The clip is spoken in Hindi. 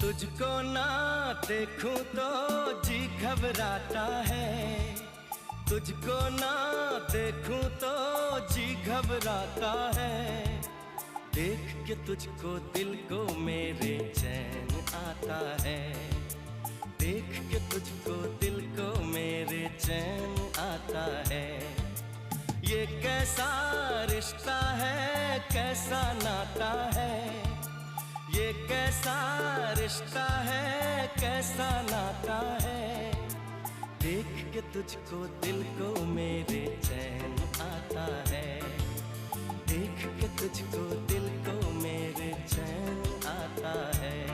तुझको ना देखूं तो जी घबराता है, तुझको ना देखूं तो जी घबराता है। देख के तुझको दिल को मेरे चैन आता है, देख के तुझको दिल को मेरे चैन आता है। ये कैसा रिश्ता है, कैसा नाता है, ये कैसा रिश्ता है, कैसा नाता है। देख के तुझको दिल को मेरे चैन आता है, देख के तुझको दिल को मेरे चैन आता है।